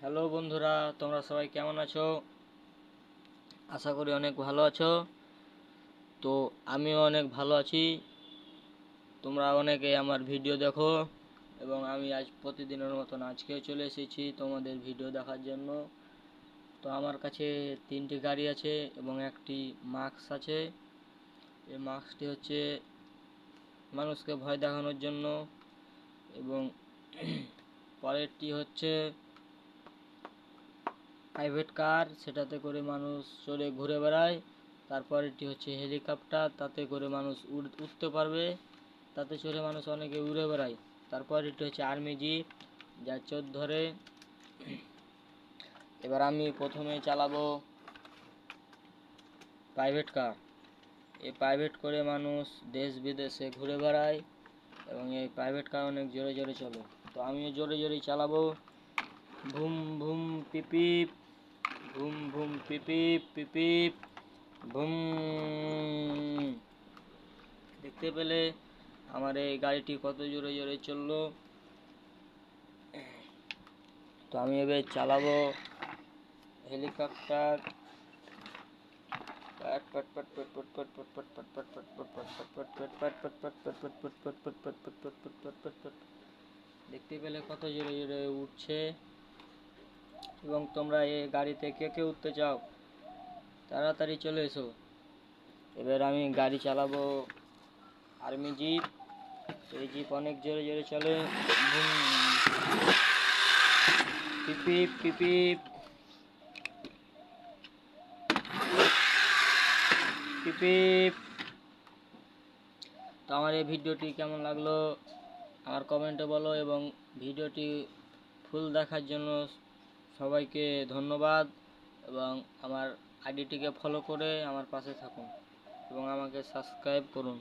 Hello বন্ধুরা, তোমরা সবাই কেমন আছো? আশা করি অনেক ভালো আছো। তো আমিও অনেক ভালো আছি। তোমরা অনেকে আমার ভিডিও দেখো এবং আমি আজ প্রতিদিনের মতন আজকেও চলে এসেছি তোমাদের ভিডিও দেখার জন্য। তো আমার কাছে 3টি গাড়ি আছে এবং একটি মাস্ক আছে। এই মাস্কটি হচ্ছে মানুষকে ভয় দেখানোর জন্য এবং পরেরটি হচ্ছে প্রাইভেট কার, সেটাতে করে মানুষ চড়ে ঘুরে বেড়ায়। তারপরেরটি হচ্ছে হেলিকপ্টার, তাতে করে মানুষ উঠতে পারবে, তাতে চড়ে মানুষ অনেকে উড়ে বেড়ায়। তারপরেরটি হচ্ছে আর্মি জিপ, যা চোর ধরে। এবার আমি প্রথমে চালাবো প্রাইভেট কার। এই প্রাইভেট করে মানুষ দেশ বিদেশে ঘুরে বেড়ায় এবং এই প্রাইভেট কার অনেক জোরে জোরে চলে। তো আমিও জোরে জোরেই চালাবো। ভুম ভুম পিপিপ, ভুম ভুম পিপিপ পিপিপ, ভুম। দেখতে পেলে আমার এই গাড়িটি কত জোরে জোরে চললো। তো আমি এবার চালাবো হেলিকপ্টার। দেখতে পেলে কত জোরে জোরে উঠছে। এবং তোমরা এই গাড়িতে কে কে উঠতে চাও তাড়াতাড়ি চলে এসো। এবার আমি গাড়ি চালাবো আর্মি জিপ। এই জিপ অনেক জোরে জোরে চলে। পিপিপ পিপিপ পিপিপ। তো আমার এই ভিডিওটি কেমন লাগলো আমার কমেন্টে বলো এবং ভিডিওটি ফুল দেখার জন্য সবাইকে ধন্যবাদ। এবং আমার আইডিটিকে ফলো করে আমার পাশে থাকুন এবং আমাকে সাবস্ক্রাইব করুন।